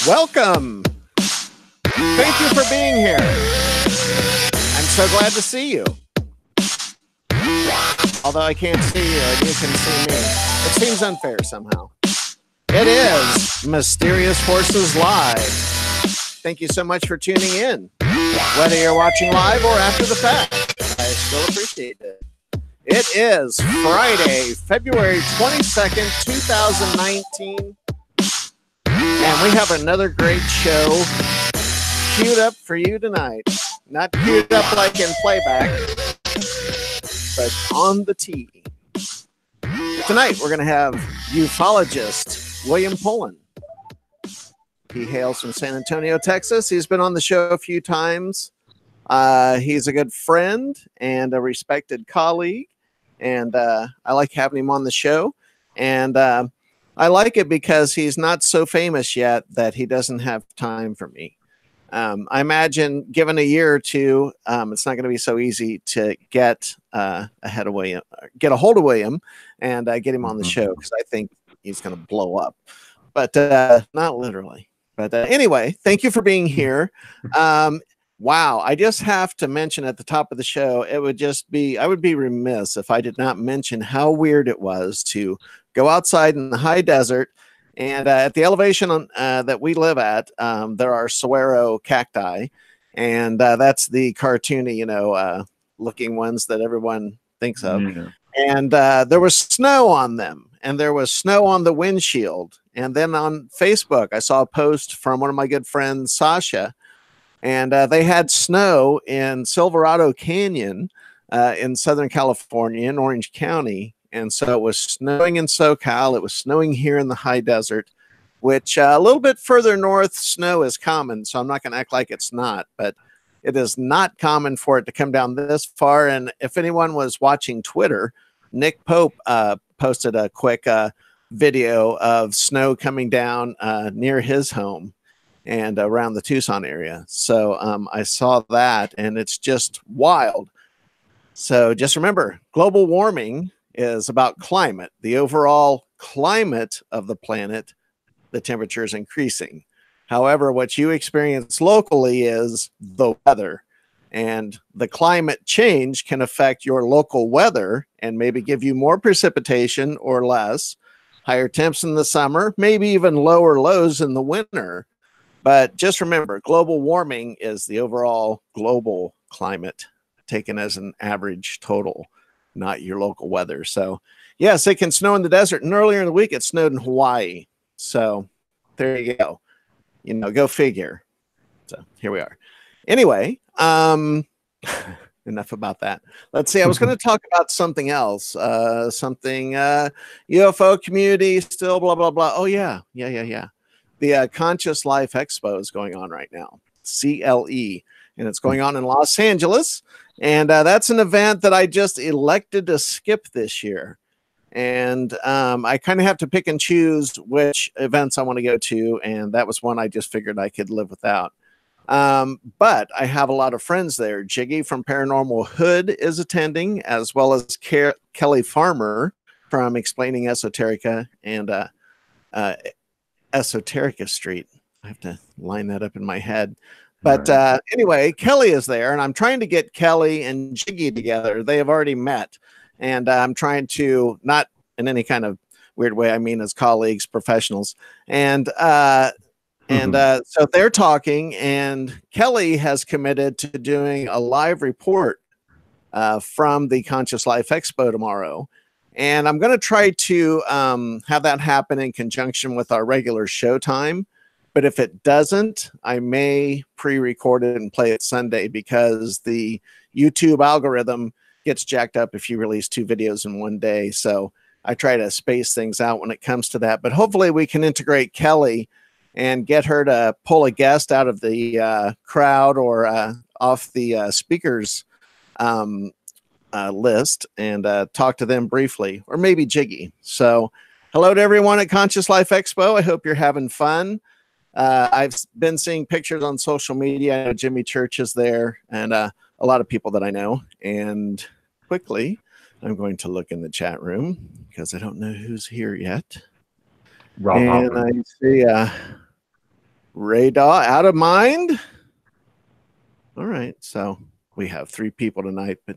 Welcome. Thank you for being here. I'm so glad to see you. Although I can't see you and you can see me. It seems unfair somehow. It is Mysterious Forces Live. Thank you so much for tuning in. Whether you're watching live or after the fact, I still appreciate it. It is Friday, February 22nd, 2019. And we have another great show queued up for you tonight. Not queued up like in playback, but on the tee. Tonight, we're going to have ufologist William Pullin. He hails from San Antonio, Texas. He's been on the show a few times. He's a good friend and a respected colleague. And I like having him on the show. And I like it because he's not so famous yet that he doesn't have time for me. I imagine given a year or two, it's not going to be so easy to get ahead of William, get a hold of William and get him on the show because I think he's going to blow up, but not literally. But anyway, thank you for being here. Wow, I just have to mention at the top of the show, it would just be, I would be remiss if I did not mention how weird it was to go outside in the high desert. And at the elevation that we live at, there are saguaro cacti. And that's the cartoony, looking ones that everyone thinks of. Mm-hmm. And there was snow on them. And there was snow on the windshield. And then on Facebook, I saw a post from one of my good friends, Sasha. And they had snow in Silverado Canyon in Southern California in Orange County. And so it was snowing in SoCal. It was snowing here in the high desert, which a little bit further north, snow is common. So I'm not going to act like it's not. But it is not common for it to come down this far. And if anyone was watching Twitter, Nick Pope posted a quick video of snow coming down near his home and around the Tucson area. So I saw that, and it's just wild. So just remember, global warming is about climate, the overall climate of the planet. The temperature is increasing. However, what you experience locally is the weather, and the climate change can affect your local weather and maybe give you more precipitation or less, higher temps in the summer, maybe even lower lows in the winter. But just remember, global warming is the overall global climate taken as an average total, not your local weather. So, yes, it can snow in the desert. And earlier in the week, it snowed in Hawaii. So, there you go. Go figure. So, here we are. Anyway, enough about that. Let's see. I was going to talk about something else. Something UFO community still, blah, blah, blah. Oh, yeah. The Conscious Life Expo is going on right now, CLE, and it's going on in Los Angeles. And that's an event that I just elected to skip this year. And I kind of have to pick and choose which events I want to go to. And that was one I just figured I could live without. But I have a lot of friends there. Jiggy from Paranormal Hood is attending, as well as Kelly Farmer from Explaining Esoterica and Esoterica Street. I have to line that up in my head. But anyway, Kelly is there, and I'm trying to get Kelly and Jiggy together. They have already met, and I'm trying to, not in any kind of weird way, I mean as colleagues, professionals. And so they're talking, and Kelly has committed to doing a live report from the Conscious Life Expo tomorrow. And I'm going to try to have that happen in conjunction with our regular show time. But if it doesn't, I may pre-record it and play it Sunday because the YouTube algorithm gets jacked up if you release 2 videos in one day. So I try to space things out when it comes to that. But hopefully we can integrate Kelly and get her to pull a guest out of the crowd or off the speakers list and talk to them briefly, or maybe Jiggy. So hello to everyone at Conscious Life Expo. I hope you're having fun. I've been seeing pictures on social media. I know Jimmy Church is there and a lot of people that I know. And quickly, I'm going to look in the chat room because I don't know who's here yet. Ralph And I Hoffman. see Ray Daw, Out of Mind. All right, so we have 3 people tonight, but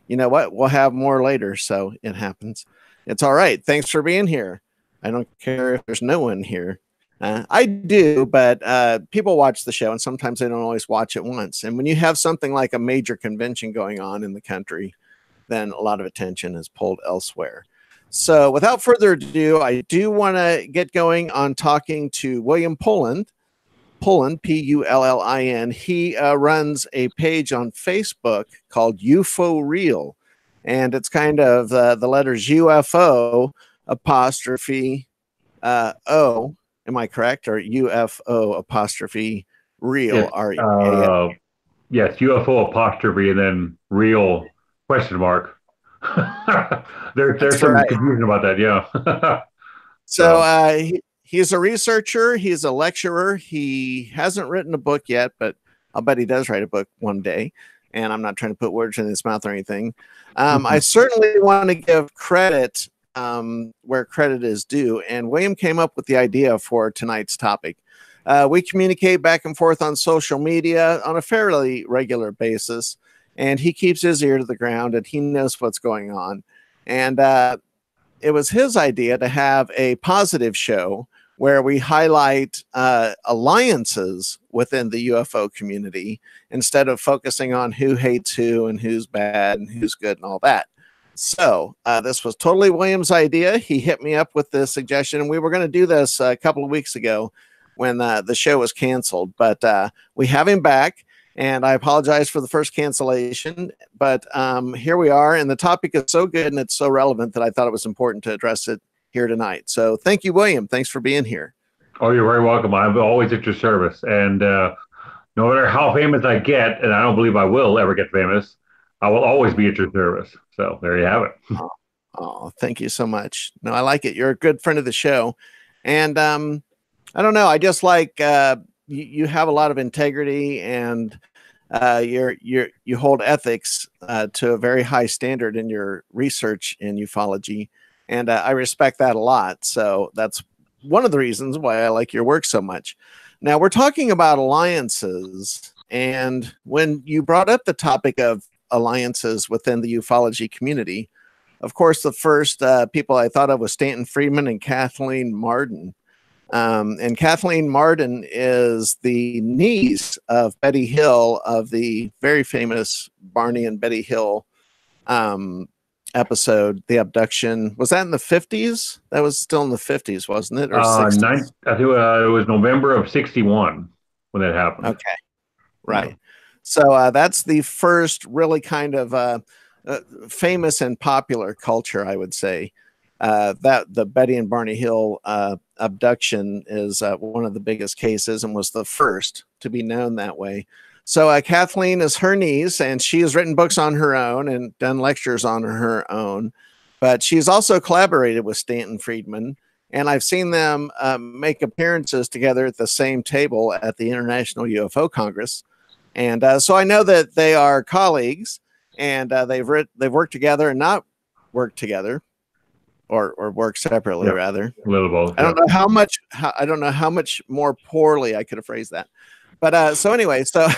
you know what? We'll have more later, so it happens. It's all right. Thanks for being here. I don't care if there's no one here. I do, but people watch the show, and sometimes they don't always watch it once. And when you have something like a major convention going on in the country, then a lot of attention is pulled elsewhere. So without further ado, I do want to get going on talking to William Pullin, Pullin. He runs a page on Facebook called UFO'Real, and it's kind of the letters UFO apostrophe O. Am I correct? Or UFO apostrophe real? Yes, yes, UFO apostrophe and then real question mark. There's some right. confusion about that, yeah. So he's a researcher. He's a lecturer. He hasn't written a book yet, but I'll bet he does write a book one day. And I'm not trying to put words in his mouth or anything. I certainly want to give credit where credit is due. And William came up with the idea for tonight's topic. We communicate back and forth on social media on a fairly regular basis. And he keeps his ear to the ground and he knows what's going on. And it was his idea to have a positive show where we highlight alliances within the UFO community instead of focusing on who hates who and who's bad and who's good and all that. So this was totally William's idea. He hit me up with this suggestion, and we were going to do this a couple of weeks ago when the show was canceled, but we have him back. And I apologize for the first cancellation, but here we are. And the topic is so good and it's so relevant that I thought it was important to address it here tonight. So thank you, William. Thanks for being here. Oh, you're very welcome. I'm always at your service. And no matter how famous I get, and I don't believe I will ever get famous, I will always be at your service. So there you have it. Oh, thank you so much. No, I like it. You're a good friend of the show. And I don't know. I just like you have a lot of integrity, and you hold ethics to a very high standard in your research in ufology, and I respect that a lot. So that's one of the reasons why I like your work so much. Now we're talking about alliances, and when you brought up the topic of alliances within the ufology community, of course, the first people I thought of was Stanton Friedman and Kathleen Marden. And Kathleen Marden is the niece of Betty Hill of the very famous Barney and Betty Hill episode, The Abduction. Was that in the 50s? That was still in the 50s, wasn't it? Or 60s? I think it was November of 61 when that happened. Okay. Right. Yeah. So that's the first really kind of famous and popular culture, I would say. That the Betty and Barney Hill abduction is one of the biggest cases and was the first to be known that way. So Kathleen is her niece, and she has written books on her own and done lectures on her own. But she's also collaborated with Stanton Friedman, and I've seen them make appearances together at the same table at the International UFO Congress. And so I know that they are colleagues, and they've worked together and not worked together. Or work separately, yeah, rather. A little both. I don't know how much. I don't know how much more poorly I could have phrased that. But so anyway, so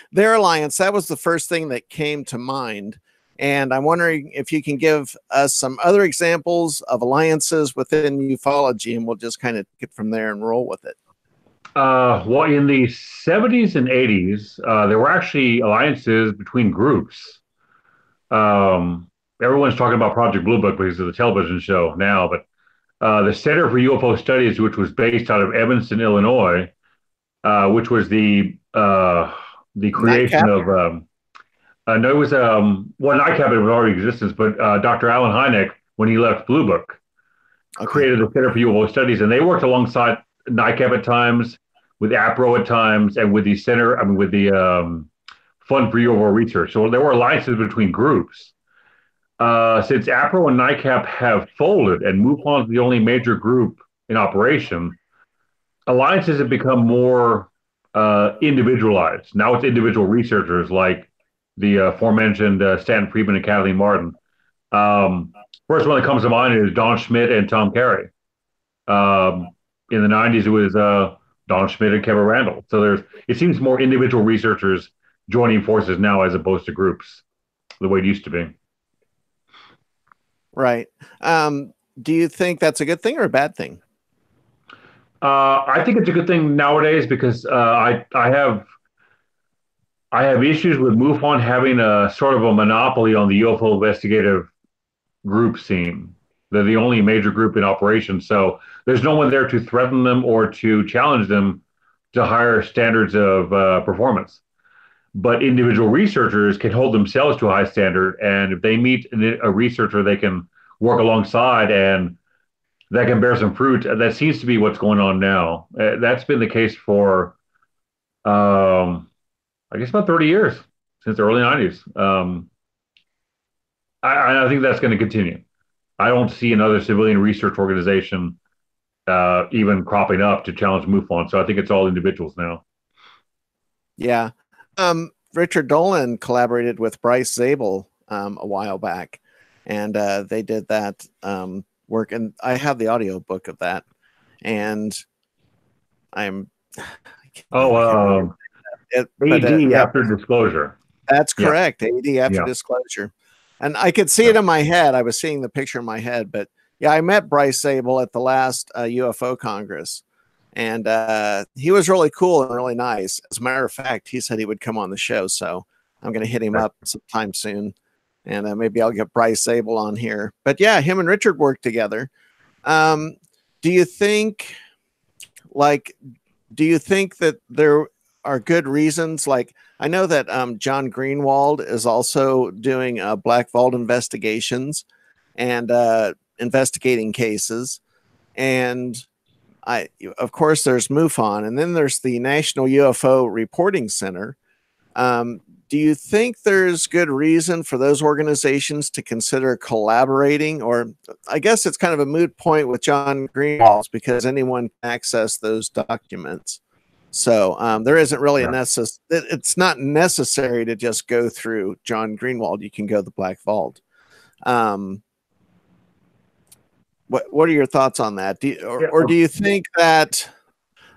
their alliance, that was the first thing that came to mind. And I'm wondering if you can give us some other examples of alliances within ufology, and we'll just kind of get from there and roll with it. Well, in the 70s and 80s, there were actually alliances between groups. Everyone's talking about Project Blue Book because of the television show now, but the Center for UFO Studies, which was based out of Evanston, Illinois, which was the creation of no, it was NICAP was already in existence, but Dr. Alan Hynek, when he left Blue Book, created the Center for UFO Studies, and they worked alongside NICAP at times, with APRO at times, and with the with the Fund for UFO Research. So there were alliances between groups. Since APRO and NICAP have folded and MUFON is the only major group in operation, alliances have become more individualized. Now it's individual researchers like the aforementioned Stanton Friedman and Kathleen Marden. First one that comes to mind is Don Schmidt and Tom Carey. In the 90s, it was Don Schmidt and Kevin Randall. So it seems more individual researchers joining forces now as opposed to groups, the way it used to be. Right. Do you think that's a good thing or a bad thing? I think it's a good thing nowadays because I have issues with MUFON having a sort of a monopoly on the UFO investigative group scene. They're the only major group in operation, so there's no one there to threaten them or to challenge them to higher standards of performance. But individual researchers can hold themselves to a high standard, and if they meet a researcher, they can work alongside, and that can bear some fruit. That seems to be what's going on now. That's been the case for, I guess, about 30 years, since the early 90s. I think that's going to continue. I don't see another civilian research organization even cropping up to challenge MUFON. So I think it's all individuals now. Yeah. Richard Dolan collaborated with Bryce Zabel a while back, and they did that work. And I have the audio book of that. And I'm Oh, AD after disclosure. That's correct. Yeah. AD after disclosure. And I could see it in my head. I was seeing the picture in my head, but yeah, I met Bryce Zabel at the last UFO Congress, and he was really cool and really nice. As a matter of fact, he said he would come on the show, so I'm going to hit him up sometime soon, and maybe I'll get Bryce Zabel on here. But yeah, him and Richard worked together. Do you think, that there are good reasons? Like, I know that John Greenwald is also doing Black Vault investigations and investigating cases. And of course, there's MUFON, and then there's the National UFO Reporting Center. Do you think there's good reason for those organizations to consider collaborating? Or I guess it's kind of a moot point with John Greenwald because anyone can access those documents. So there isn't really it's not necessary to just go through John Greenwald. You can go to the Black Vault. What are your thoughts on that? Do you think that,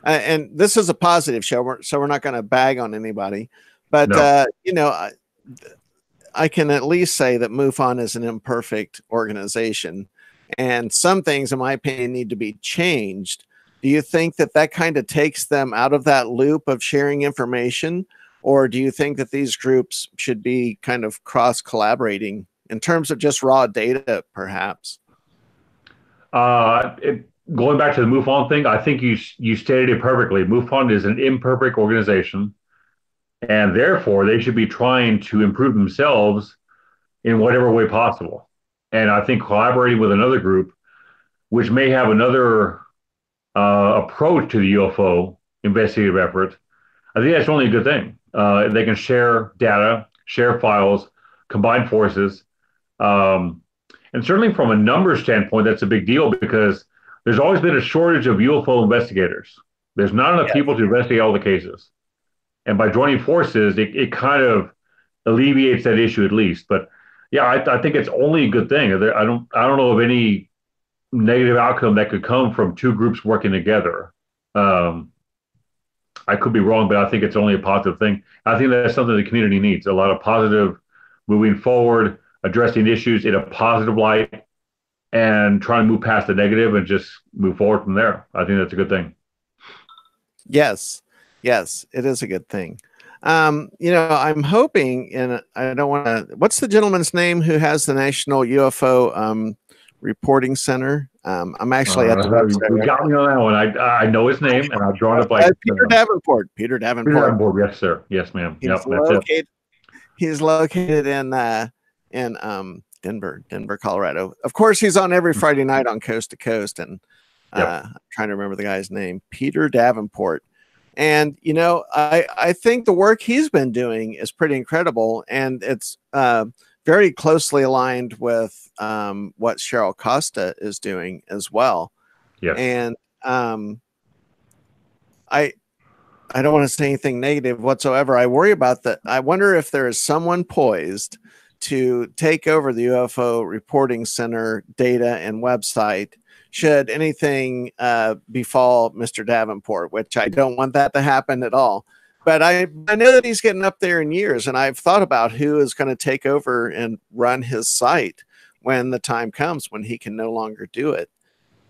and this is a positive show, so we're not going to bag on anybody, but I can at least say that MUFON is an imperfect organization, and some things, in my opinion, need to be changed. Do you think that kind of takes them out of that loop of sharing information, or do you think that these groups should be kind of cross collaborating in terms of just raw data, perhaps? Going back to the MUFON thing, I think you stated it perfectly. MUFON is an imperfect organization, and therefore they should be trying to improve themselves in whatever way possible. And I think collaborating with another group, which may have another approach to the UFO investigative effort, I think that's only a good thing. They can share data, share files, combine forces. And certainly from a numbers standpoint, that's a big deal because there's always been a shortage of UFO investigators. There's not enough people to investigate all the cases. And by joining forces, it kind of alleviates that issue at least. But yeah, I think it's only a good thing. I don't know of any negative outcome that could come from two groups working together. I could be wrong, but I think it's only a positive thing. I think that's something the community needs, a lot of positive moving forward, addressing issues in a positive light, and trying to move past the negative and just move forward from there. I think that's a good thing. Yes, it is a good thing. I'm hoping, and I don't want to, what's the gentleman's name who has the National UFO Reporting Center? I'm actually at the website. You got me on that one. I know his name, and I've drawn it like Peter Davenport. Peter Davenport. Yes, sir. Yes, ma'am. He's located in Denver, Colorado. Of course, he's on every Friday night on Coast to Coast, and I'm trying to remember the guy's name, Peter Davenport. And I think the work he's been doing is pretty incredible, and it's very closely aligned with what Cheryl Costa is doing as well. Yes. And I don't want to say anything negative whatsoever. I worry about that. I wonder if there is someone poised to take over the UFO Reporting Center data and website should anything befall Mr. Davenport, which I don't want that to happen at all. But I know that he's getting up there in years, and I've thought about who is going to take over and run his site when the time comes when he can no longer do it.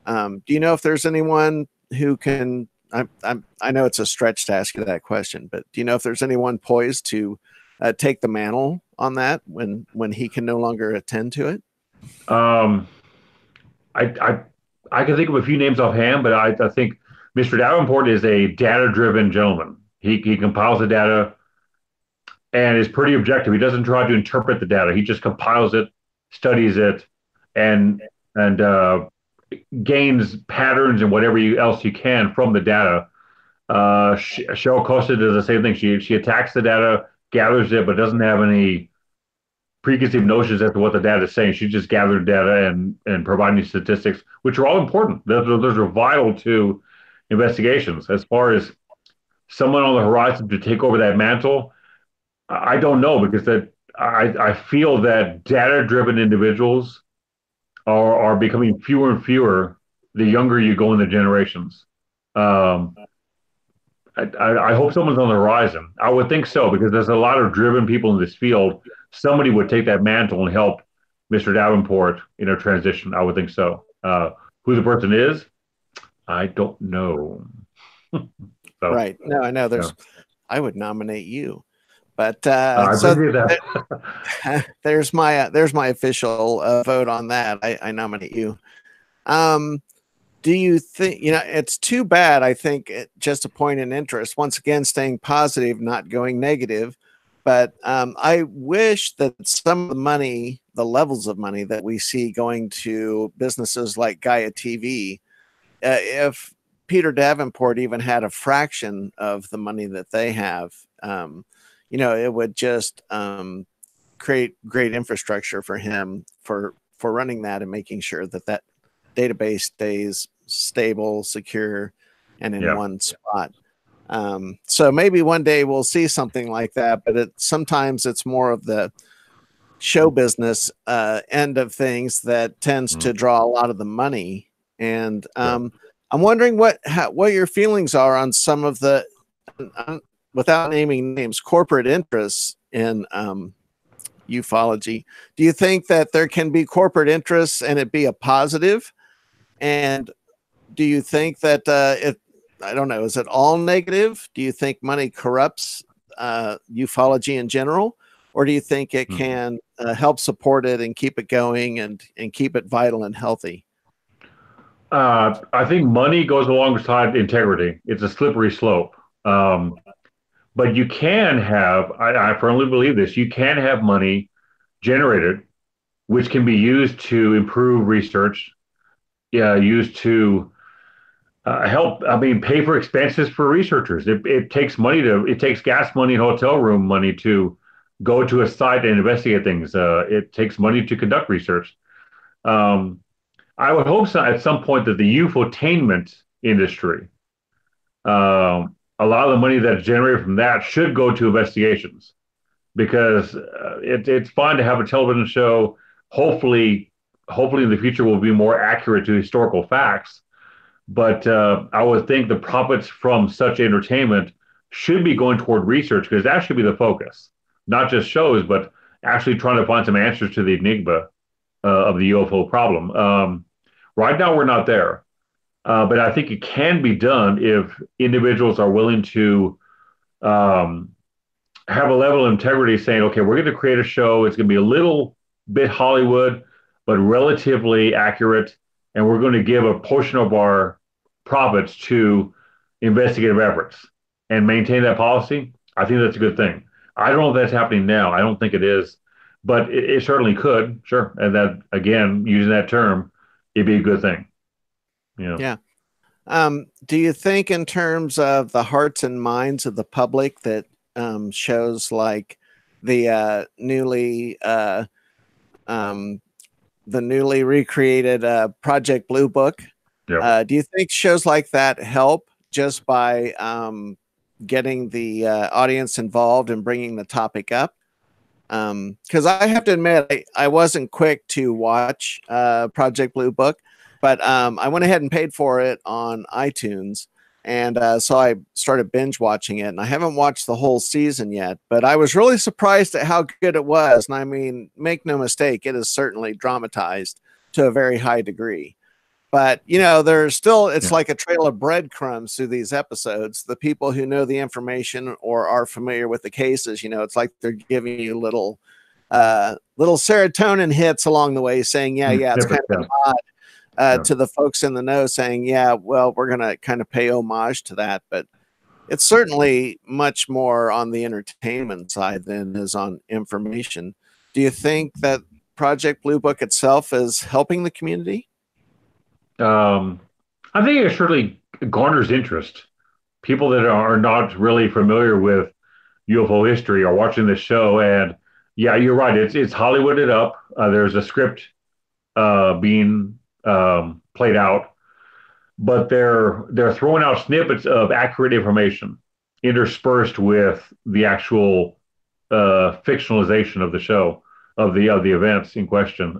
Do you know if there's anyone who can? I know it's a stretch to ask you that question, but do you know if there's anyone poised to take the mantle on that when he can no longer attend to it? I can think of a few names offhand, but I think Mr. Davenport is a data-driven gentleman. He compiles the data and is pretty objective. He doesn't try to interpret the data. He just compiles it, studies it, and gains patterns and whatever else you can from the data. Cheryl Costa does the same thing. She attacks the data, gathers it, but doesn't have any preconceived notions as to what the data is saying. She just gathered data and providing statistics, which are all important. Those are vital to investigations. As far as someone on the horizon to take over that mantle, I don't know, because I feel that data-driven individuals are becoming fewer and fewer the younger you go in the generations. I hope someone's on the horizon. I would think so, because there's a lot of driven people in this field. Somebody would take that mantle and help Mr. Davenport in a transition. I would think so. Who the person is, I don't know. So, right. No, I know there's, I would nominate you, but so there's my official vote on that. I nominate you. Do you think, it's too bad, I think, just a point in interest, once again, staying positive, not going negative. But I wish that some of the money, the levels of money that we see going to businesses like Gaia TV, if Peter Davenport even had a fraction of the money that they have, it would just create great infrastructure for him for running that and making sure that database stays stable, secure, and in one spot. So maybe one day we'll see something like that, but sometimes it's more of the show business end of things that tends to draw a lot of the money. And I'm wondering what your feelings are on some of the, without naming names, corporate interests in ufology. Do you think that there can be corporate interests and it be a positive? And do you think that I don't know, is it all negative? Do you think money corrupts ufology in general? Or do you think it can help support it and keep it going and keep it vital and healthy? I think money goes alongside integrity. It's a slippery slope. But you can have, I firmly believe this, you can have money generated, which can be used to improve research, used to help, pay for expenses for researchers. It takes money it takes gas money and hotel room money to go to a site and investigate things. It takes money to conduct research. I would hope so at some point that the UFOtainment industry, a lot of the money that's generated from that should go to investigations, because it's fine to have a television show. Hopefully in the future will be more accurate to historical facts. But I would think the profits from such entertainment should be going toward research, because that should be the focus, not just shows, but actually trying to find some answers to the enigma of the UFO problem. Right now, we're not there. But I think it can be done if individuals are willing to have a level of integrity, saying, okay, we're going to create a show. It's going to be a little bit Hollywood, but relatively accurate. And we're going to give a portion of our profits to investigative efforts and maintain that policy. I think that's a good thing. I don't know if that's happening now. I don't think it is, but it certainly could. Sure. And that, again, using that term, it'd be a good thing. Yeah. Do you think, in terms of the hearts and minds of the public, that shows like the newly recreated Project Blue Book, do you think shows like that help just by getting the audience involved and bringing the topic up? Because I have to admit, I wasn't quick to watch Project Blue Book, but I went ahead and paid for it on iTunes. And so I started binge watching it, and I haven't watched the whole season yet, but I was really surprised at how good it was. And I mean, make no mistake, it is certainly dramatized to a very high degree. But, you know, there's still, it's like a trail of breadcrumbs through these episodes. The people who know the information or are familiar with the cases, you know, it's like they're giving you little serotonin hits along the way saying, yeah, it's kind of odd to the folks in the know saying, yeah, well, we're going to kind of pay homage to that. But it's certainly much more on the entertainment side than is on information. Do you think that Project Blue Book itself is helping the community? I think it certainly garners interest. People that are not really familiar with UFO history are watching this show, and yeah, you're right. It's Hollywooded up. There's a script being played out, but they're throwing out snippets of accurate information interspersed with the actual fictionalization of the show of the events in question.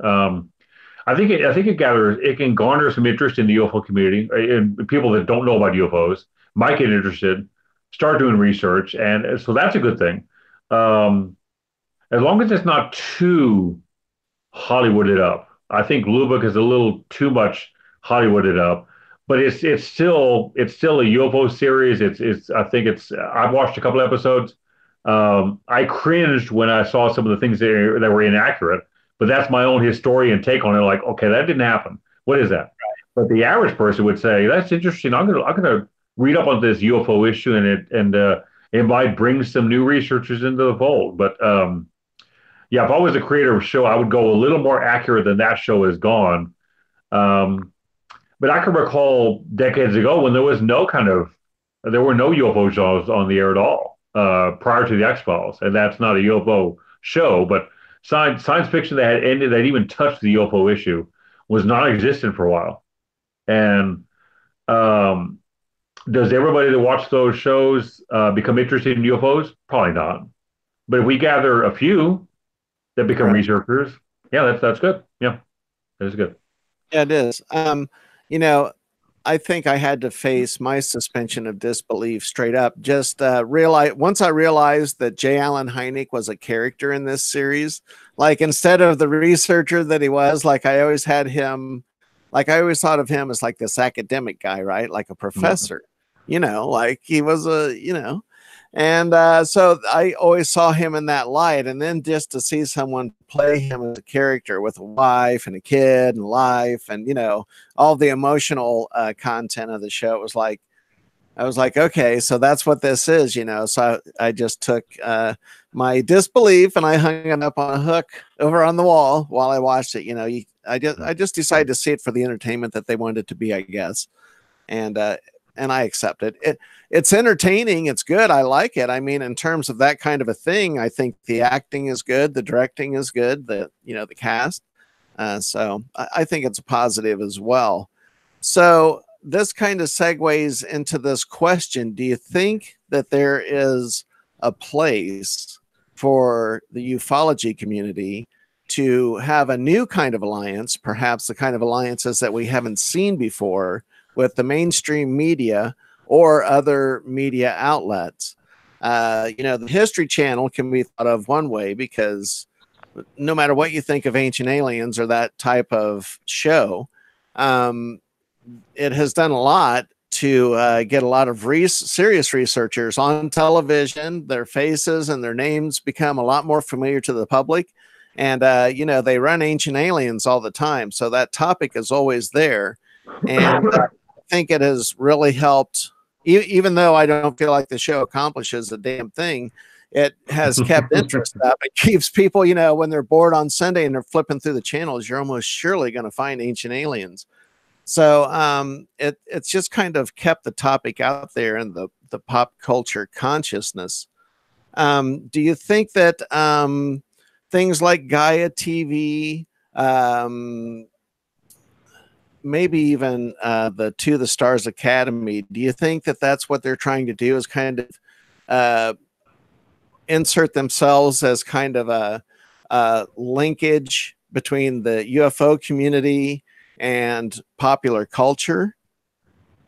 I think it can garner some interest in the UFO community and people that don't know about UFOs might get interested, start doing research, and so that's a good thing. As long as it's not too Hollywooded up. I think Blue Book is a little too much Hollywooded up, but it's still a UFO series. I think I've watched a couple episodes. I cringed when I saw some of the things that were inaccurate, but that's my own historian take on it. Like, okay, that didn't happen. What is that? But the average person would say that's interesting. I'm gonna read up on this UFO issue, it might bring some new researchers into the fold. But yeah, if I was a creator of a show, I would go a little more accurate than that show has gone. Um, but I can recall decades ago when there were no UFO shows on the air at all prior to the X Files, and that's not a UFO show, but science fiction that had ended, that even touched the UFO issue, was non-existent for a while. And um, does everybody that watched those shows become interested in UFOs? Probably not. But if we gather a few that become researchers, yeah, that's good. Yeah, that is good. Yeah, it is. You know, I think I had to face my suspension of disbelief straight up. Just once I realized that J. Allen Hynek was a character in this series, like instead of the researcher that he was, like I always thought of him as like this academic guy, right? Like a professor, you know, like he was and so I always saw him in that light. And then just to see someone play him as a character with a wife and a kid and life and, you know, all the emotional content of the show, I was like, okay, so that's what this is, you know. So I just took my disbelief and I hung it up on a hook over on the wall while I watched it. You know, I just decided to see it for the entertainment that they wanted it to be, I guess. And I accept it. It's entertaining. It's good. I like it. I mean, in terms of that kind of a thing, I think the acting is good. The directing is good. The cast. So I think it's a positive as well. So this kind of segues into this question. Do you think that there is a place for the ufology community to have a new kind of alliance, perhaps the kind of alliances that we haven't seen before with the mainstream media or other media outlets? You know, the History Channel can be thought of one way because no matter what you think of Ancient Aliens or that type of show, it has done a lot to get a lot of serious researchers on television. Their faces and their names become a lot more familiar to the public. And, you know, they run Ancient Aliens all the time. So that topic is always there. And I think it has really helped, even though I don't feel like the show accomplishes a damn thing. It has kept interest up. It keeps people, you know, when they're bored on Sunday and they're flipping through the channels, you're almost surely going to find Ancient Aliens. So it's just kind of kept the topic out there in the pop culture consciousness. Do you think that things like Gaia TV, maybe even the To the Stars Academy, do you think that that's what they're trying to do, is kind of insert themselves as kind of a linkage between the UFO community and popular culture.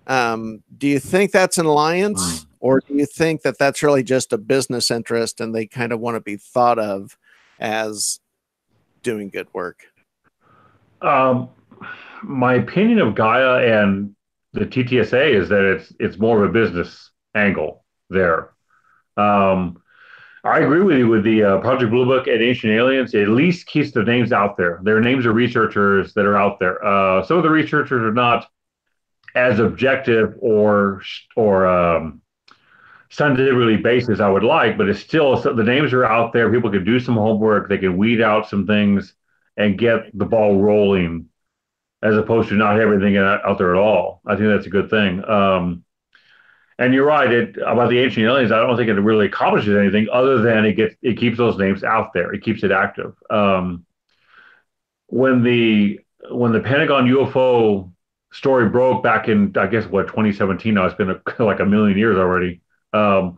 Do you think that's an alliance, or do you think that that's really just a business interest and they kind of want to be thought of as doing good work? My opinion of Gaia and the TTSA is that it's more of a business angle there. I agree with you with the Project Blue Book and Ancient Aliens. It at least keeps their names out there. Their names of researchers that are out there. Some of the researchers are not as objective or scientifically based as I would like, but it's still, so the names are out there. People can do some homework. They can weed out some things and get the ball rolling, as opposed to not having anything out there at all. I think that's a good thing. And you're right about the Ancient Aliens. I don't think it really accomplishes anything other than it keeps those names out there. It keeps it active. When the Pentagon UFO story broke back in, I guess, 2017 now, it's been like a million years already. The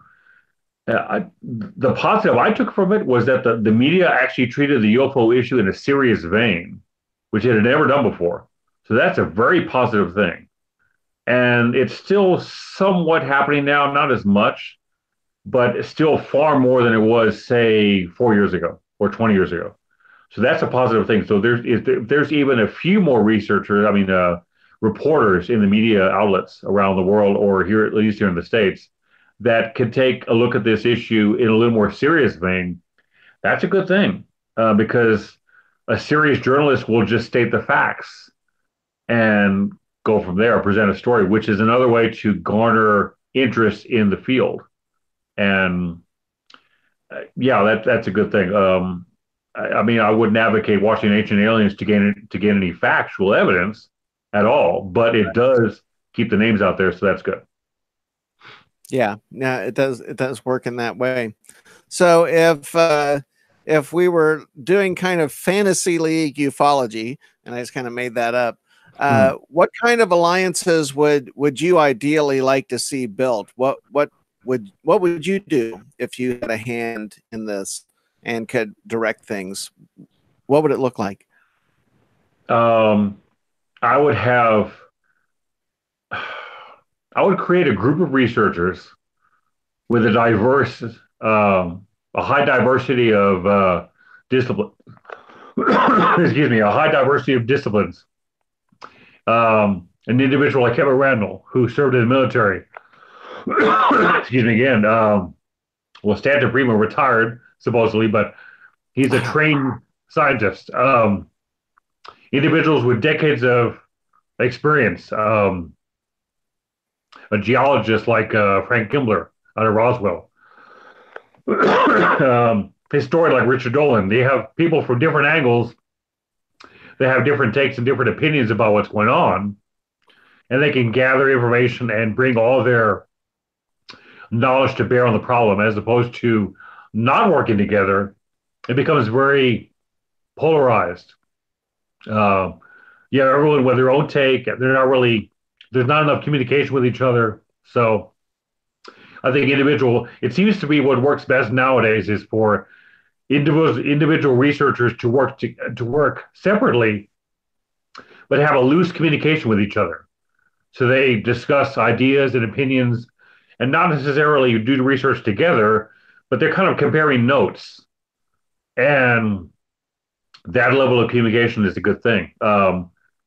positive I took from it was that the media actually treated the UFO issue in a serious vein, which it had never done before. So that's a very positive thing. And it's still somewhat happening now, not as much, but it's still far more than it was, say, 4 years ago or 20 years ago. So that's a positive thing. So there's even a few more researchers, reporters in the media outlets around the world, or here, at least here in the States, that could take a look at this issue in a little more serious vein. That's a good thing, because a serious journalist will just state the facts and go from there, present a story, which is another way to garner interest in the field. And that's a good thing. I wouldn't advocate watching Ancient Aliens to gain any factual evidence at all, but it does keep the names out there, so that's good. Yeah, it does work in that way. So if we were doing kind of fantasy league ufology, and I just kind of made that up, what kind of alliances would you ideally like to see built? What would you do if you had a hand in this and could direct things? What would it look like? I would create a group of researchers with a high diversity of discipline. Excuse me, a high diversity of disciplines. An individual like Kevin Randall, who served in the military. Excuse me again. Stanton Primo retired supposedly, but he's a trained scientist. Individuals with decades of experience. A geologist like Frank Kimbler out of Roswell. Historian like Richard Dolan. They have people from different angles. They have different takes and different opinions about what's going on, and they can gather information and bring all their knowledge to bear on the problem, as opposed to not working together. It becomes very polarized. Everyone with their own take. There's not enough communication with each other. So I think it seems to be what works best nowadays is for individual researchers to work separately, but have a loose communication with each other. So they discuss ideas and opinions, and not necessarily do the research together, but they're kind of comparing notes. And that level of communication is a good thing.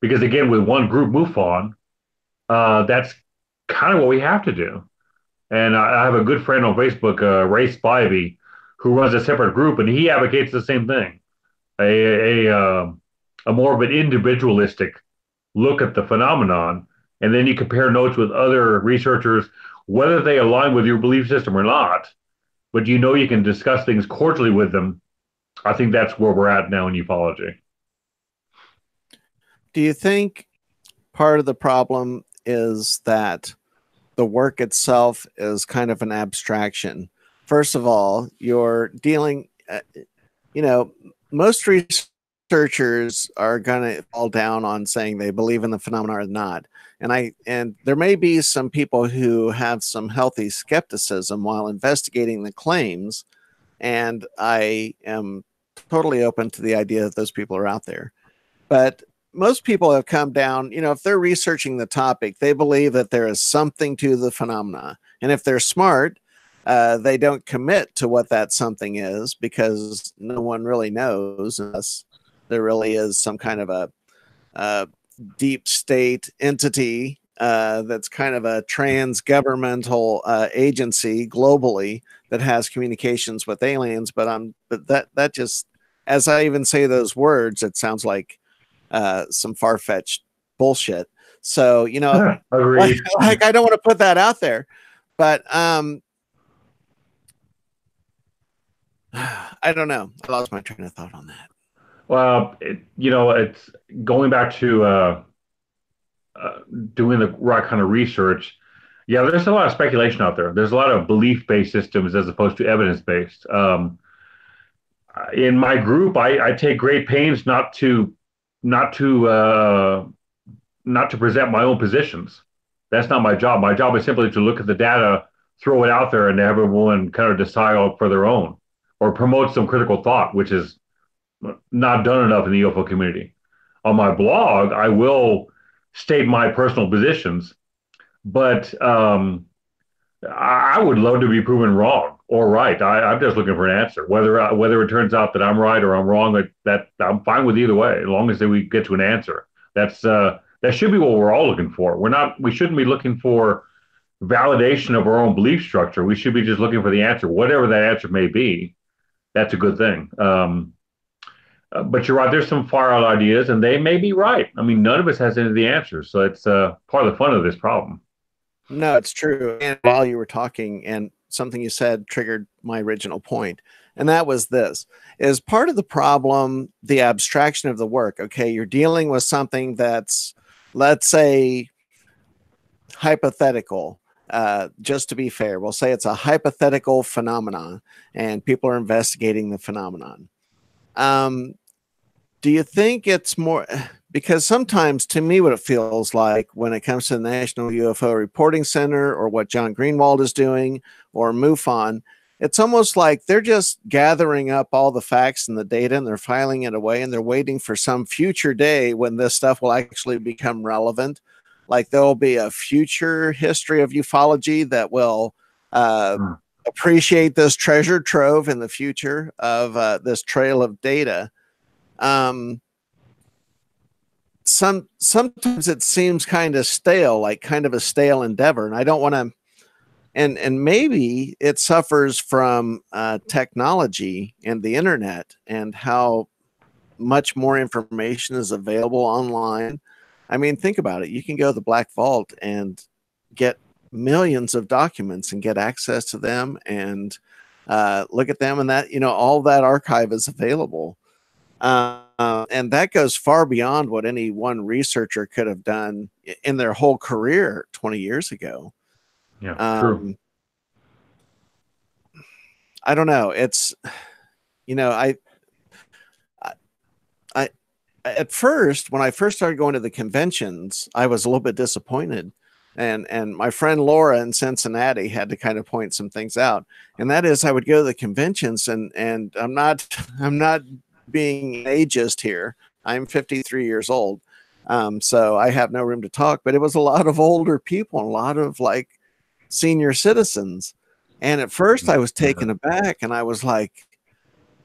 Because again, with one group MUFON, that's kind of what we have to do. And I have a good friend on Facebook, Ray Spivey, who runs a separate group, and he advocates the same thing. A more of an individualistic look at the phenomenon, and then you compare notes with other researchers, whether they align with your belief system or not, but you can discuss things cordially with them. I think that's where we're at now in ufology. Do you think part of the problem is that the work itself is kind of an abstraction? First of all, you're dealing, most researchers are going to fall down on saying they believe in the phenomena or not. And there may be some people who have some healthy skepticism while investigating the claims, And I am totally open to the idea that those people are out there. But most people have come down, if they're researching the topic, they believe that there is something to the phenomena. And if they're smart, they don't commit to what that something is, because no one really knows unless there really is some kind of a deep state entity that's kind of a trans-governmental agency globally that has communications with aliens. But that just, as I even say those words, it sounds like some far-fetched bullshit. So, Agreed. like I don't want to put that out there, but I don't know. I lost my train of thought on that. Well, it's going back to doing the right kind of research. Yeah, there's a lot of speculation out there. There's a lot of belief-based systems as opposed to evidence-based. In my group, I take great pains not to present my own positions. That's not my job. My job is simply to look at the data, throw it out there, and have everyone kind of decide for their own, or promote some critical thought, which is not done enough in the UFO community. On my blog, I will state my personal positions, but I would love to be proven wrong or right. I'm just looking for an answer. Whether it turns out that I'm right or I'm wrong, that I'm fine with either way, as long as we get to an answer. That should be what we're all looking for. We shouldn't be looking for validation of our own belief structure. We should be just looking for the answer, whatever that answer may be. That's a good thing. But you're right. There's some far out ideas, and they may be right. I mean, none of us has any of the answers, so it's part of the fun of this problem. No, it's true. And while you were talking, and something you said triggered my original point, and that was this: is part of the problem the abstraction of the work. Okay, you're dealing with something that's, let's say, hypothetical. Just to be fair, we'll say it's a hypothetical phenomenon, and people are investigating the phenomenon. Do you think it's more, because sometimes to me what it feels like when it comes to the National UFO Reporting Center or what John Greenwald is doing or MUFON, it's almost like they're just gathering up all the facts and the data and they're filing it away and they're waiting for some future day when this stuff will actually become relevant. Like there'll be a future history of ufology that will appreciate this treasure trove in the future of this trail of data. Sometimes it seems kind of stale, like kind of a stale endeavor, and I don't want to. And maybe it suffers from technology and the internet and how much more information is available online. I mean, think about it. You can go to the Black Vault and get millions of documents and get access to them and look at them, and that, all that archive is available. And that goes far beyond what any one researcher could have done in their whole career 20 years ago. Yeah, true. I don't know. It's, I at first, when I first started going to the conventions, I was a little bit disappointed. And my friend Laura in Cincinnati had to kind of point some things out. And that is, I would go to the conventions, and I'm not being ageist here. I'm 53 years old. So I have no room to talk, but it was a lot of older people, and a lot of like senior citizens. And at first I was taken aback, and I was like,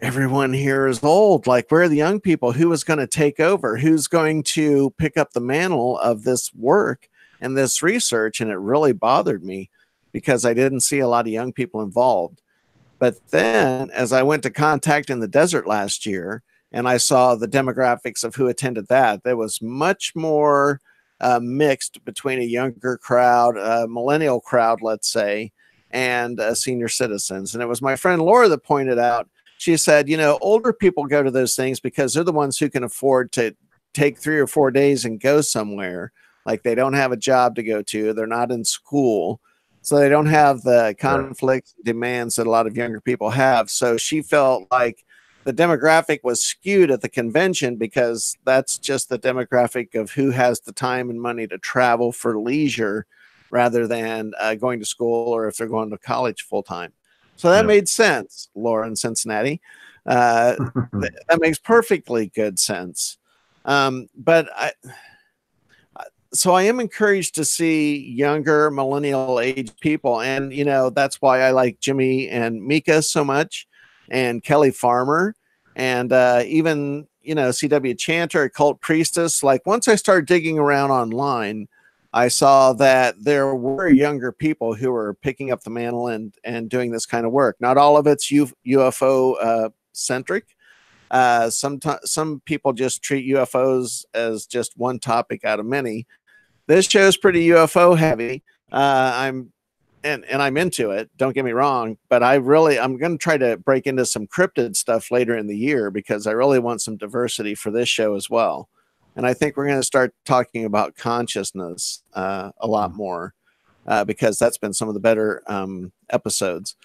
everyone here is old. Like, where are the young people? Who is going to take over? Who's going to pick up the mantle of this work and this research? And it really bothered me because I didn't see a lot of young people involved. But then as I went to Contact in the Desert last year, and I saw the demographics of who attended that, there was much more mixed between a younger crowd, a millennial crowd, let's say, and senior citizens. And it was my friend Laura that pointed out, she said, older people go to those things because they're the ones who can afford to take 3 or 4 days and go somewhere. Like, they don't have a job to go to. They're not in school. So they don't have the conflicts and demands that a lot of younger people have. So she felt like the demographic was skewed at the convention because that's just the demographic of who has the time and money to travel for leisure rather than going to school, or if they're going to college full time. So that made sense, Laura in Cincinnati. That makes perfectly good sense. But I am encouraged to see younger millennial age people. And, that's why I like Jimmy and Mika so much, and Kelly Farmer, and even, C.W. Chanter, Occult Priestess. Like, once I started digging around online, I saw that there were younger people who were picking up the mantle and doing this kind of work. Not all of it's UFO centric. Some people just treat UFOs as just one topic out of many. This show is pretty UFO heavy. I'm into it. Don't get me wrong, but I'm going to try to break into some cryptid stuff later in the year, because I really want some diversity for this show as well. And I think we're going to start talking about consciousness a lot more, because that's been some of the better episodes.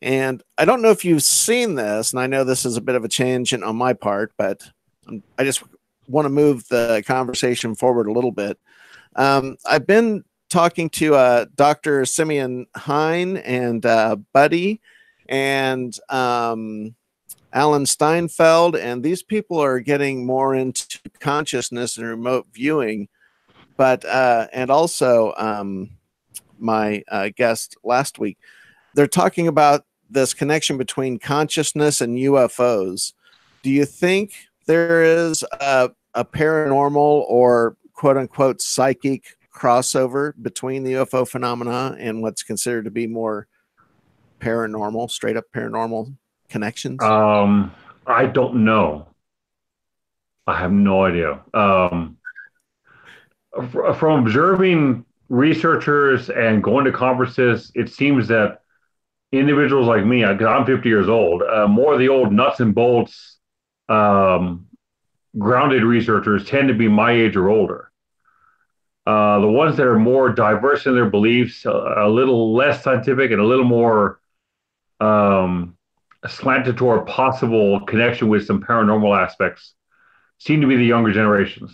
And I don't know if you've seen this, and I know this is a bit of a tangent on my part, but I just want to move the conversation forward a little bit. I've been talking to Dr. Simeon Hine and Buddy and Alan Steinfeld, and these people are getting more into consciousness and remote viewing. But and also my guest last week, they're talking about this connection between consciousness and UFOs. Do you think there is a paranormal or quote unquote psychic crossover between the UFO phenomena and what's considered to be more paranormal, straight up paranormal connections? I don't know. I have no idea. From observing researchers and going to conferences, it seems that individuals like me, because I'm 50 years old, more of the old nuts and bolts, grounded researchers tend to be my age or older. The ones that are more diverse in their beliefs, a little less scientific and a little more slanted toward possible connection with some paranormal aspects, seem to be the younger generations.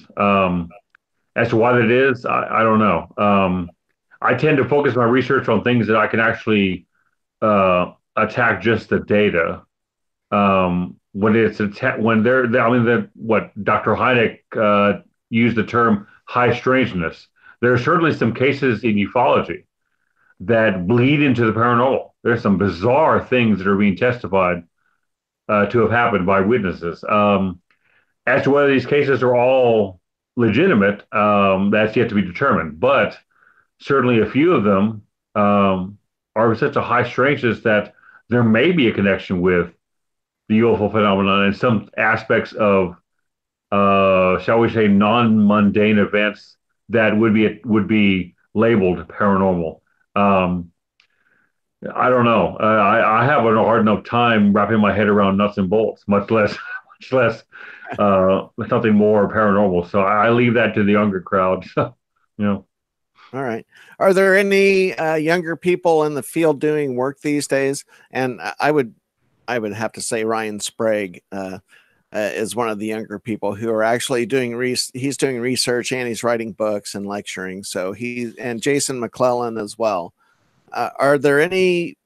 As to why that is, I don't know. I tend to focus my research on things that I can actually attack just the data. When what Dr. Hynek used the term high strangeness. There are certainly some cases in ufology that bleed into the paranormal. There's some bizarre things that are being testified to have happened by witnesses. As to whether these cases are all legitimate, that's yet to be determined. But certainly a few of them are such a high strangeness that there may be a connection with the UFO phenomenon and some aspects of, shall we say, non-mundane events that would be labeled paranormal. I don't know. I have a hard enough time wrapping my head around nuts and bolts, much less something more paranormal. So I leave that to the younger crowd. All right. Are there any younger people in the field doing work these days? And I would have to say Ryan Sprague is one of the younger people who are actually doing he's doing research, and he's writing books and lecturing. So and Jason McClellan as well. Are there any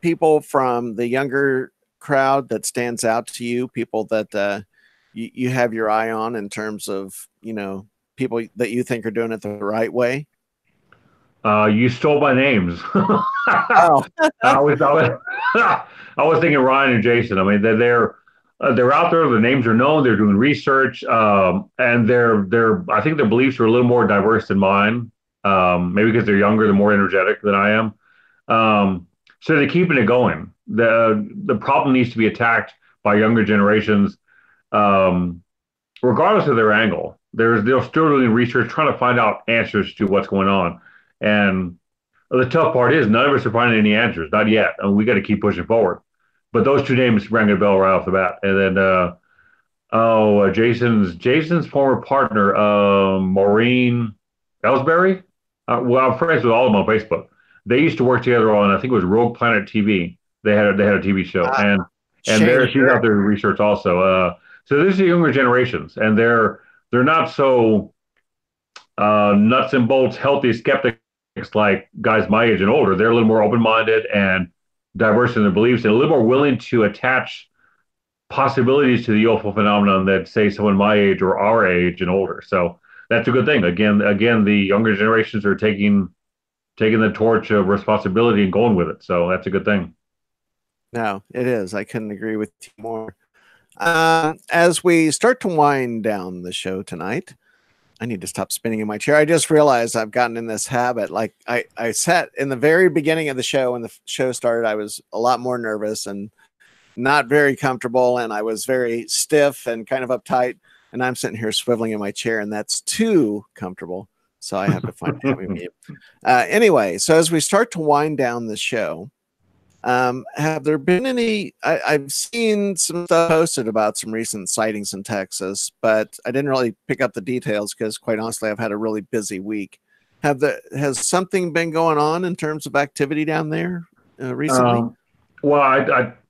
people from the younger crowd that stands out to you? People that you have your eye on in terms of, people that you think are doing it the right way? You stole my names. Oh. I was thinking Ryan and Jason. I mean, they're out there. The names are known. They're doing research, and I think their beliefs are a little more diverse than mine. Maybe because they're younger, they're more energetic than I am. So they're keeping it going. The problem needs to be attacked by younger generations, regardless of their angle. They're still doing research, trying to find out answers to what's going on. And the tough part is none of us are finding any answers, not yet. I mean, we got to keep pushing forward. But those two names rang a bell right off the bat. And then, Jason's former partner, Maureen Ellsbury. Well, I'm friends with all of them on Facebook. They used to work together on, I think it was Rogue Planet TV. They had a TV show, and she's out there to research also. So these are younger generations, and they're not so nuts and bolts, healthy skeptics like guys my age and older. They're a little more open-minded and diverse in their beliefs and a little more willing to attach possibilities to the UFO phenomenon than, say, someone my age or our age and older. So that's a good thing. Again, the younger generations are taking the torch of responsibility and going with it. So that's a good thing. No, it is. I couldn't agree with you more. As we start to wind down the show tonight, I need to stop spinning in my chair. I just realized I've gotten in this habit. Like I sat in the very beginning of the show when the show started, I was a lot more nervous and not very comfortable. And I was very stiff and kind of uptight. And I'm sitting here swiveling in my chair and that's too comfortable. So I have to find a happy medium. Anyway, so as we start to wind down the show, have there been any? I've seen some stuff posted about some recent sightings in Texas, but I didn't really pick up the details because, quite honestly, I've had a really busy week. Has something been going on in terms of activity down there recently? Well,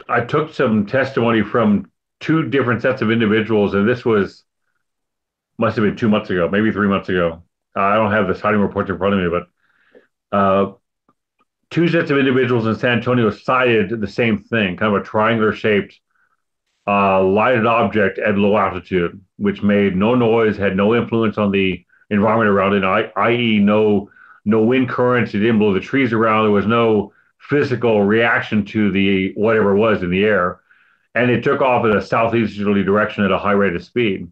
I took some testimony from two different sets of individuals, and this must have been 2 months ago, maybe 3 months ago. I don't have the sighting reports in front of me, but two sets of individuals in San Antonio cited the same thing, kind of a triangular shaped lighted object at low altitude, which made no noise, had no influence on the environment around it, i.e. no wind currents, it didn't blow the trees around, there was no physical reaction to the whatever it was in the air, and it took off in a southeasterly direction at a high rate of speed.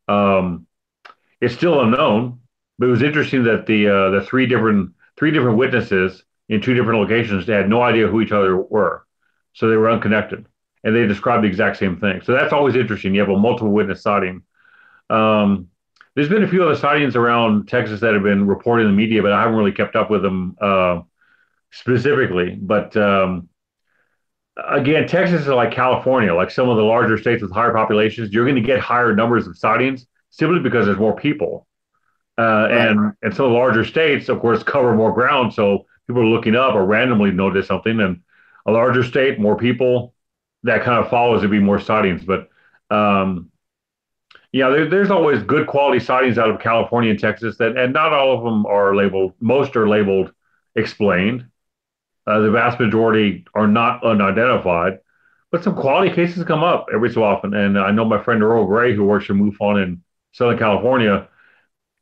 It's still unknown, but it was interesting that the three different witnesses in two different locations had no idea who each other were. So they were unconnected. And they described the exact same thing. So that's always interesting. You have a multiple witness sighting. There's been a few other sightings around Texas that have been reported in the media, but I haven't really kept up with them specifically. But again, Texas is like California, like some of the larger states with higher populations. You're going to get higher numbers of sightings simply because there's more people. Right. And some of the larger states, of course, cover more ground. So people are looking up or randomly notice something, and a larger state, more people, that kind of follows to be more sightings. But there's always good quality sightings out of California and Texas and not all of them are labeled. Most are labeled explained. The vast majority are not unidentified, but some quality cases come up every so often. And I know my friend Earl Gray, who works for MUFON in Southern California,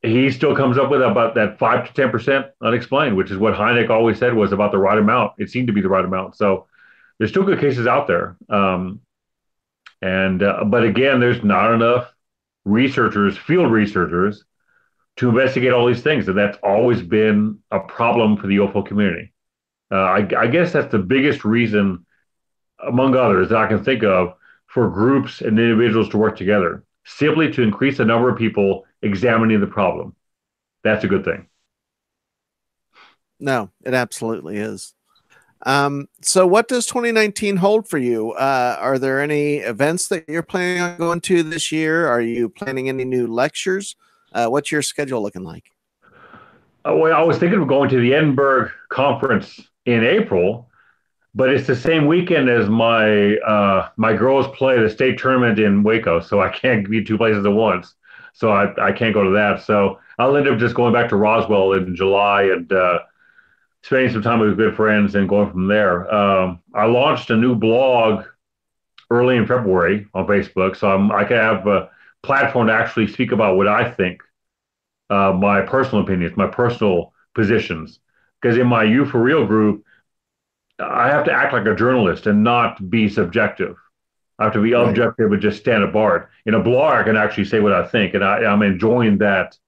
he still comes up with about that 5 to 10% unexplained, which is what Hynek always said was about the right amount. It seemed to be the right amount. So there's still good cases out there. But again, there's not enough field researchers, to investigate all these things. And that's always been a problem for the UFO community. I guess that's the biggest reason, among others, that I can think of for groups and individuals to work together, simply to increase the number of people examining the problem. That's a good thing. No, it absolutely is. So what does 2019 hold for you? Are there any events that you're planning on going to this year? Are you planning any new lectures? What's your schedule looking like? Well, I was thinking of going to the Edinburgh conference in April, but it's the same weekend as my girls play the state tournament in Waco, so I can't be two places at once. So I can't go to that. So I'll end up just going back to Roswell in July and spending some time with good friends and going from there. I launched a new blog early in February on Facebook, so I can have a platform to actually speak about what I think, my personal opinions, my personal positions. Because in my UFO'Real group, I have to act like a journalist and not be subjective. I have to be objective and just stand apart. In a blog, I can actually say what I think, and I'm enjoying that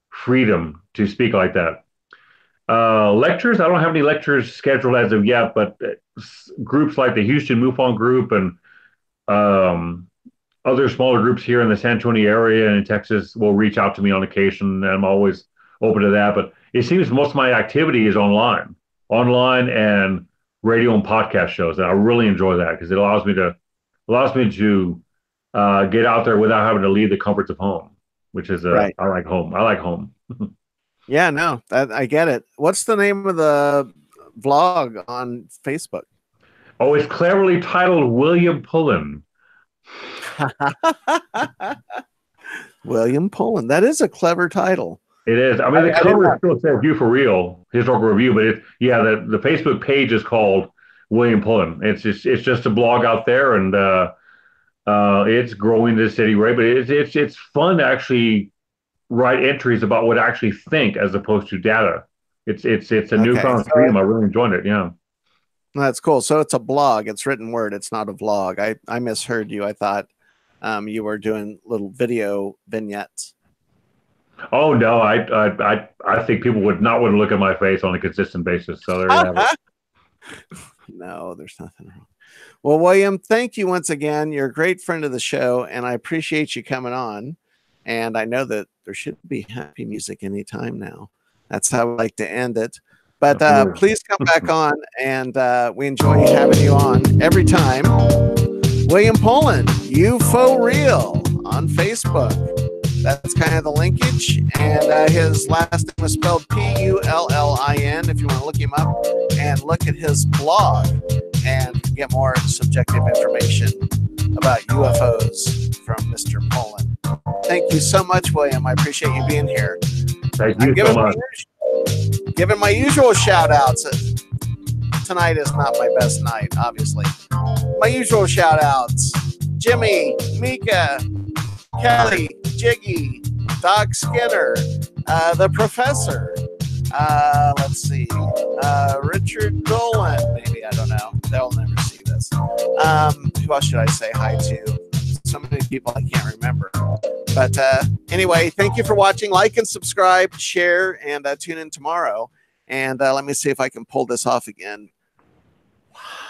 freedom to speak like that. Lectures, I don't have any lectures scheduled as of yet, but groups like the Houston MUFON group and other smaller groups here in the San Antonio area and in Texas will reach out to me on occasion, and I'm always open to that. But it seems most of my activity is online and radio and podcast shows, and I really enjoy that because it allows me to get out there without having to leave the comforts of home, which is I like home. I like home. Yeah, no, I get it. What's the name of the vlog on Facebook? Oh, it's cleverly titled William Pullin. William Pullin. That is a clever title. It is. I mean, the cover still says UFO'Real, historical review, but the Facebook page is called William Pullin. It's just a blog out there, and it's growing to the city rate. But it's fun to actually write entries about what I actually think as opposed to data. It's a newfound freedom. I really enjoyed it. Yeah. That's cool. So it's a blog. It's written word. It's not a vlog. I misheard you. I thought you were doing little video vignettes. Oh no, I think people would not want to look at my face on a consistent basis. So there you have it. No, there's nothing wrong. Well, William, thank you once again. You're a great friend of the show, and I appreciate you coming on. And I know that there should be happy music anytime now. That's how I like to end it. But please come back on, and we enjoy having you on every time. William Pullin, UFO'Real on Facebook. That's kind of the linkage. And his last name is spelled Pullin if you want to look him up and look at his blog and get more subjective information about UFOs from Mr. Pullin. Thank you so much, William. I appreciate you being here. Thank you so much. Giving my usual shout outs. Tonight is not my best night, obviously. My usual shout outs: Jimmy, Mika, Kelly, Jiggy, Doc Skinner, the Professor. Let's see, Richard Dolan. Maybe, I don't know. They'll never see this. Who else should I say hi to? So many people I can't remember. But anyway, thank you for watching. Like and subscribe, share, and tune in tomorrow. And let me see if I can pull this off again. Wow.